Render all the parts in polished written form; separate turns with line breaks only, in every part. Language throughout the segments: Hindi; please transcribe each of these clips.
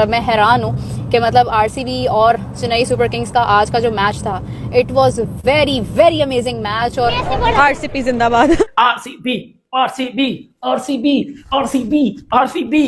मैं हैरान हूँ कि मतलब आरसीबी और चेन्नई सुपर किंग्स का आज का जो मैच था, it was very very amazing match. और
आरसीबी जिंदाबाद।
RCB RCB RCB RCB RCB.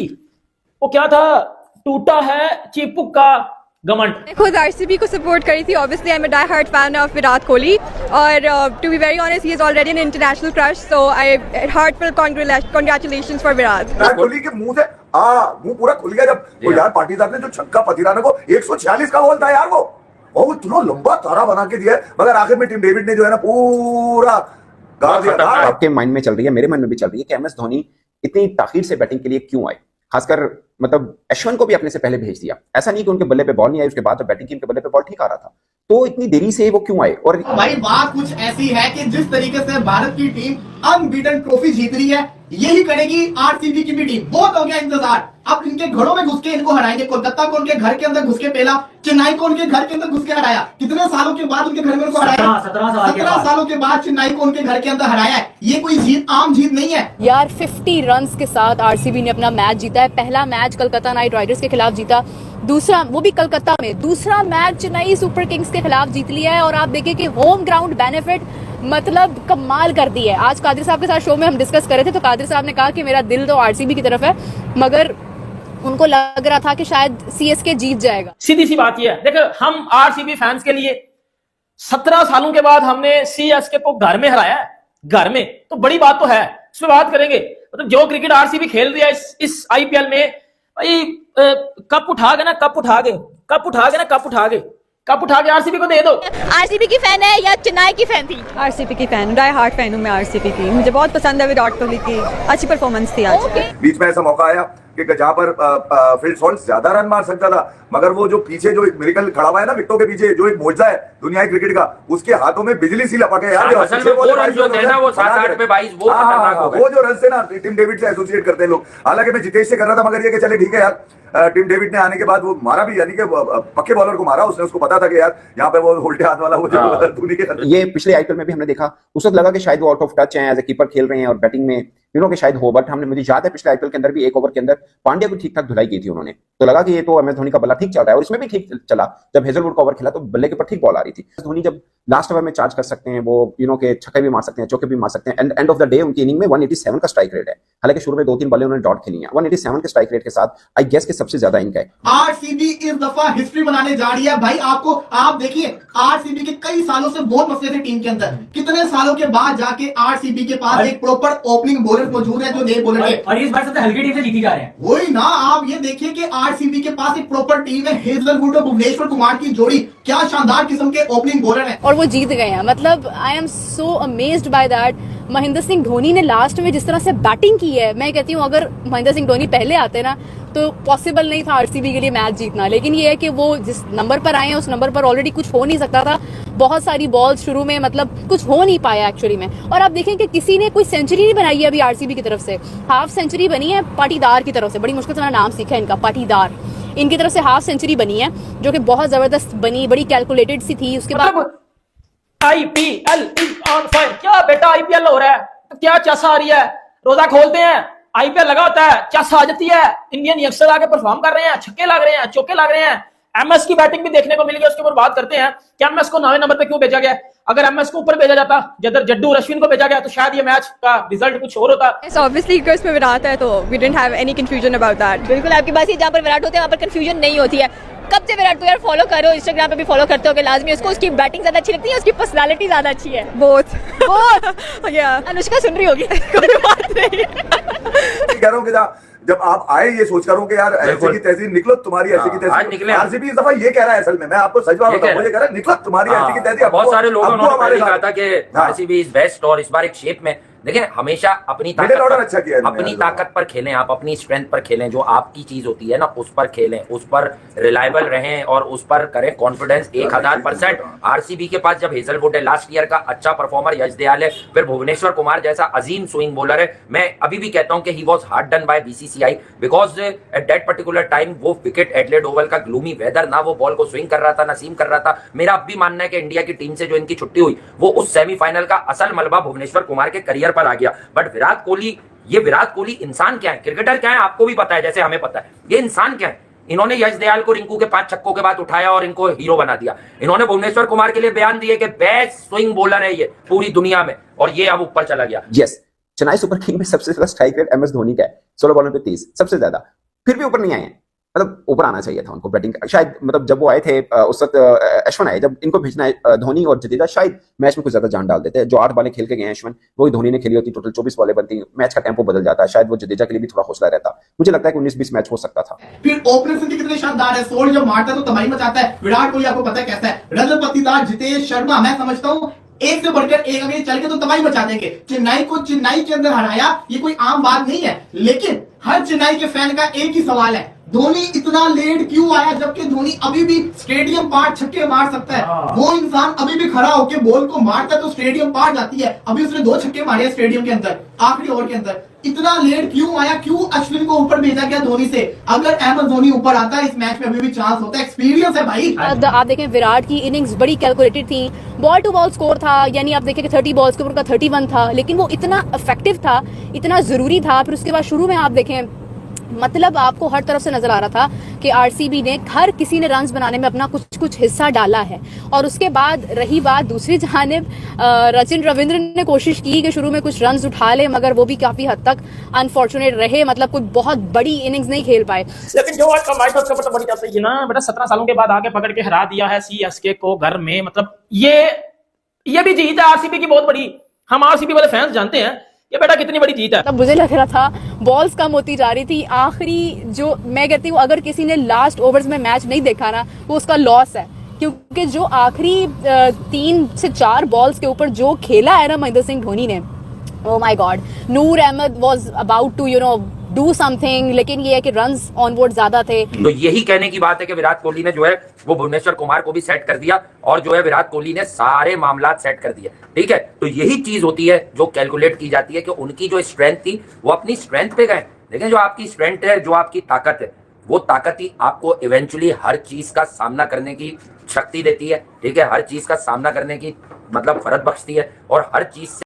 वो क्या था, टूटा है चिपक का घमंड।
मैं खुद आरसीबी को सपोर्ट करी थी। Obviously I am a die hard fan of Virat Kohli और to be very honest he is already an international crush, so I heartful congratulations for Virat.
Virat Kohli के मुंह से मुंह पूरा खुल गया जब वो यार पाटीदार ने जो छक्का पतिराना को 146 का बॉल था यार, वो इतना लंबा तारा बना के दिया है, मगर आखिर में टीम डेविड ने जो है ना पूरा गाड़ दिया।
आपके माइंड में चल रही है, मेरे माइंड में भी चल रही है कि एमएस धोनी इतनी ताखीर से बैटिंग के लिए क्यों आए। खासकर मतलब अश्विन को भी अपने से पहले भेज दिया, ऐसा नहीं कि उनके बल्ले पे बॉल नहीं आई, उसके बाद जब बैटिंग की उनके बल्ले पे बॉल ठीक आ रहा था, तो इतनी देरी से वो क्यों आए। और
भाई बात कुछ ऐसी है कि जिस तरीके से भारत की टीम अनबीटन ट्रॉफी जीत रही है, यही करेगी आरसीबी की भी टीम। बहुत हो गया इंतजार, अब इनके घरों में घुस के इनको हराएंगे। कोलकाता को उनके घर के अंदर घुस के पहला, चेन्नई को उनके घर के अंदर घुस के हराया। कितने सालों के बाद उनके घर में उनको हराया? 17 सालों के बाद चेन्नई को उनके घर के अंदर हराया है। ये कोई जीत आम जीत नहीं है
यार। 50 रन्स के साथ आरसीबी ने अपना मैच जीता है। पहला मैच कलकत्ता नाइट राइडर्स के खिलाफ जीता, दूसरा वो भी कलकत्ता में, दूसरा मैच चेन्नई सुपर किंग्स के खिलाफ जीत लिया है। और आप देखिए कि होम ग्राउंड बेनिफिट मतलब कमाल कर दी है। आज कादिर साहब के साथ शो में हम डिस्कस कर रहे थे, तो कादिर साहब ने कहा कि मेरा दिल तो आरसीबी की तरफ है, मगर उनको लग रहा था कि शायद सीएसके जीत जाएगा।
सीधी सी बात यह है, देखो हम आरसीबी फैंस के लिए 17 सालों के बाद हमने सीएसके को घर में हराया है, घर में, तो बड़ी बात तो है, इस पर बात करेंगे। मतलब जो क्रिकेट आरसीबी खेल रही है इस आईपीएल में, भाई कप उठा गए ना, कप उठा गए, कप उठा गए ना, कप उठा गए, कप उठा के आरसीबी को दे दो।
आरसीबी की फैन है या चेन्नई की फैन थी? आरसीबी की फैन, डाई हार्ट फैन हूं मैं आरसीबी की। मुझे बहुत पसंद है विराट कोहली की, अच्छी परफॉर्मेंस थी आज।
बीच में ऐसा मौका आया कि जहां पर फिल सॉल्ट ज्यादा रन मार सकता था, मगर वो जो पीछे जो एक मिरेकल खड़ा हुआ है ना विकेटों के पीछे, जो एक मोजा है दुनिया क्रिकेट का, उसके हाथों में बिजली सी लपके यार।
असल में वो रन जो थे ना, वो 7-8 पे 22, वो खतरनाक हो गए।
वो जो रन से ना टीम डेविड से एसोसिएट करते हैं लोग। हालांकि मैं जितेश से कर रहा था, मगर ये कि चले ठीक है यार, टीम डेविड ने आने के बाद वो मारा भी, यानी कि पक्के बॉलर को मारा उसने, उसको पता था कि यार यहाँ पे वो उल्टे हाथ वाला वो जो धोनी के।
ये पिछले आईपीएल में भी हमने देखा, उस वक्त लगा कि शायद वो आउट ऑफ टच हैं, एज ए कीपर खेल रहे हैं और बैटिंग में कि शायद हो, बट हमने, मुझे याद है पिछले आईपीएल के अंदर भी एक ओवर के अंदर पांड्या को ठीक ठाक धुलाई की थी उन्होंने, तो लगा कि ये तो एमएस धोनी का बल्ला ठीक चल रहा है, और इसमें भी ठीक चला। जब हेजलवुड का ओवर खेला तो बल्ले के ऊपर ठीक बॉल आ रही थी। धोनी जब लास्ट ओवर में चार्ज कर सकते हैं, वो के छक्के भी मार सकते हैं, चौके भी मार सकते हैं। एंड ऑफ द डे उनकी इनिंग में 187 का स्ट्राइक रेट है, हालांकि शुरू में 2-3 बल्ले उन्होंने डॉट खेली हैं। 187 के स्ट्राइक रेट के साथ आई गेस के सबसे ज्यादा इनका है।
आरसीबी इस दफा हिस्ट्री बनाने जा रही है भाई। आपको आप देखिए, आरसीबी के कई सालों से बहुत मसले थे टीम के अंदर, कितने सालों के बाद जाके आरसीबी के पास एक प्रॉपर ओपनिंग बॉलर मौजूद है जो नए बॉलर है,
और इस बार सबसे हल्की टीम से जीती जा रहे हैं।
वही ना, आप ये देखिए कि आरसीबी के पास एक प्रॉपर टीम है। हेजलवुड और भुवनेश्वर कुमार की जोड़ी क्या शानदार किस्म के ओपनिंग बॉलर हैं,
और वो जीत गए हैं। मतलब I am so amazed by that. Mahendra Singh Dhoni ने लास्ट में जिस तरह से बैटिंग की है, मैं कहती हूँ अगर महेंद्र सिंह धोनी पहले आते ना तो पॉसिबल नहीं था आरसीबी के लिए मैच जीतना। लेकिन ये है कि वो जिस नंबर पर आए हैं उस नंबर पर ऑलरेडी कुछ हो नहीं सकता था। बहुत सारी बॉल्स शुरू में मतलब कुछ हो नहीं पाया एक्चुअली में। और आप देखें कि किसी ने कोई सेंचुरी नहीं बनाई है अभी आरसीबी की तरफ से। हाफ सेंचुरी बनी है पाटीदार की तरफ से, बड़ी मुश्किल से मैंने नाम सीखा है इनका, पाटीदार। इनकी तरफ से हाफ सेंचुरी बनी है जो कि बहुत जबरदस्त बनी, बड़ी कैलकुलेटेड सी थी। उसके बाद
आईपीएल इज ऑन फायर। क्या बेटा आईपीएल हो रहा है तो क्या चसा आ रही है, रोजा खोलते हैं आईपीएल लगा होता है, चस आ जाती है, इंडियन यंगस्टर आके परफॉर्म कर रहे हैं, छक्के लग रहे हैं, चौके लग रहे हैं। एमएस की बैटिंग भी देखने को मिल गई, उसके ऊपर बात करते हैं कि एमएस को 9वें नंबर पे क्यों भेजा गया। अगर एमएस को ऊपर भेजा जाता, जड्डू और अश्विन को भेजा गया, तो शायद ये मैच का रिजल्ट कुछ और होता।
ऑब्वियसली बिकॉज़ में विराट है तो we didn't have any confusion about that. बिल्कुल आपकी बात है, जहां पर विराट होते हैं वहां पर कंफ्यूजन नहीं होती है। कब से विराट को यार फॉलो करो, इंस्टाग्राम पे भी फॉलो करते हो कि लाजमी उसको उसकी बैटिंग ज्यादा अच्छी लगती है, उसकी पर्सनालिटी ज्यादा अच्छी है। बहुत या अनुष्का सुन रही होगी कोई बात नहीं।
कह रहा हूं कि जब आप आए ये सोच कर कि यार ऐसे की तैसी निकलो, तुम्हारी ऐसे की तैसी। आरसीबी इस दफा ये कह रहा है, असल में मैं आपको सच बात बताऊं, मुझे कह रहा है निकलो तुम्हारी ऐसी की तैसी।
बहुत सारे लोगों ने पहले कहा था कि आरसीबी इज बेस्ट, और इस बार एक शेप में देखिए, हमेशा अपनी ताकत पर खेलें, आप अपनी स्ट्रेंथ पर खेलें, जो आपकी चीज होती है ना उस पर खेलें, उस पर रिलायबल रहें और उस पर करें कॉन्फिडेंस 1000%। आरसीबी के पास जब हेजलवुड है, लास्ट ईयर का अच्छा परफॉर्मर यश दयाल है, फिर भुवनेश्वर कुमार जैसा अजीम स्विंग बॉलर है। मैं अभी भी कहता हूं कि he was hard done by BCCI because at that particular time वो विकेट एडलेड ओवल का ग्लूमी वेदर, ना वो बॉल को स्विंग कर रहा था ना सीम कर रहा था। मेरा अब भी मानना है कि इंडिया की टीम से जो इनकी छुट्टी हुई वो उस सेमीफाइनल का असल मलबा भुवनेश्वर कुमार के करियर पर आ गया। बट विराट कोहली, ये विराट कोहली इंसान क्या है, क्रिकेटर क्या है आपको भी पता है, जैसे हमें पता है। ये इंसान क्या है, इन्होंने यश दयाल को रिंकू के 5 छक्कों के बाद उठाया और इनको हीरो बना दिया। इन्होंने भुवनेश्वर कुमार के लिए बयान दिए कि बेस्ट स्विंग बॉलर है ये पूरी दुनिया में, और ये अब ऊपर चला गया।
यस, चेन्नई सुपर किंग में सबसे ज्यादा स्ट्राइक रेट MS धोनी का है, 16 बॉलों पे 30, सबसे ज्यादा। फिर भी ऊपर नहीं आए हैं, मतलब ऊपर आना चाहिए था उनको बैटिंग शायद। मतलब जब वो आए थे उस वक्त अश्विन आए, जब इनको भेजना है धोनी और जडेजा शायद मैच में कुछ ज्यादा जान डाल देते हैं। जो 8 बॉलें खेल के गए हैं अश्विन, वही धोनी ने खेली होती, टोटल 24 बॉलें बनती, मैच का टेम्पो बदल जाता है। शायद वो जडेजा के लिए भी थोड़ा हौसला रहता। मुझे लगता है कि 19-20 मैच हो सकता था।
फिर ओपनर से कितने शानदार है, सोल जब मारता है तो तबाही मचाता है। विराट कोहली आपको पता है कैसा है, रजत पाटीदार, जितेश शर्मा, मैं समझता हूँ एक से बढ़कर एक अगर चल के तो तबाही मचा देंगे। चेन्नई को चेन्नई के अंदर हराया ये कोई आम बात नहीं है, लेकिन हर चेन्नई के फैन का एक ही सवाल है, धोनी इतना लेट क्यों आया, जबकि धोनी अभी भी स्टेडियम पार छक्के मार सकता है। वो इंसान अभी भी खड़ा होकर बॉल को मारता है तो स्टेडियम पार जाती है। अभी उसने 2 छक्के मारे स्टेडियम के अंदर आखिरी ओवर के अंदर। इतना लेट क्यों आया, क्यों अश्विन को ऊपर भेजा गया धोनी से? अगर अहमद धोनी ऊपर आता है इस मैच में अभी भी चांस होता है, एक्सपीरियंस है भाई।
आप देखें विराट की इनिंग्स बड़ी कैलकुलेटेड थी, बॉल टू बॉल स्कोर था, यानी आप देखें कि 30 बॉल्स के ऊपर का 31 था, लेकिन वो इतना इफेक्टिव था, इतना जरूरी था। फिर उसके बाद शुरू में आप देखें, मतलब आपको हर तरफ से नजर आ रहा था कि आरसीबी ने हर किसी ने रन्स बनाने में अपना कुछ हिस्सा डाला है। और उसके बाद रही बात दूसरी जानिब, सचिन रविंद्र ने कोशिश की कि शुरू में कुछ रन्स उठा ले, मगर वो भी काफी हद तक अनफॉर्चुनेट रहे, मतलब कोई बहुत बड़ी इनिंग्स नहीं खेल पाए।
लेकिन जो आज का मैच उसके ऊपर बड़ी बात है ना बेटा, 17 सालों के बाद आके पकड़ के हरा दिया है CSK को घर में। मतलब ये भी जीत है आरसीबी की बहुत बड़ी। हम आरसीबी वाले फैंस जानते हैं ये बेटा कितनी बड़ी जीत है।
तब मुझे लग रहा था बॉल्स कम होती जा रही थी। आखिरी जो मैं कहती हूँ, अगर किसी ने लास्ट ओवर्स में मैच नहीं देखा ना, वो उसका लॉस है, क्योंकि जो आखिरी 3 से 4 बॉल्स के ऊपर जो खेला है ना महेंद्र सिंह धोनी ने, oh my God, Noor Ahmad was about to do something, लेकिन ये है कि रन्स ऑनबोर्ड ज्यादा थे।
तो यही कहने की बात है कि विराट कोहली ने जो है वो भुवनेश्वर कुमार को भी सेट कर दिया, और जो है विराट कोहली ने सारे मामलात सेट कर दिए। ठीक है, तो यही चीज होती है जो कैलकुलेट की जाती है कि उनकी जो स्ट्रेंथ थी वो अपनी स्ट्रेंथ पे गए। लेकिन जो आपकी स्ट्रेंथ है, जो आपकी ताकत है, वो ताकत ही आपको इवेंचुअली हर चीज का सामना करने की शक्ति देती है। ठीक है, हर चीज का सामना करने की मतलब फरज बख्शती है, और हर चीज से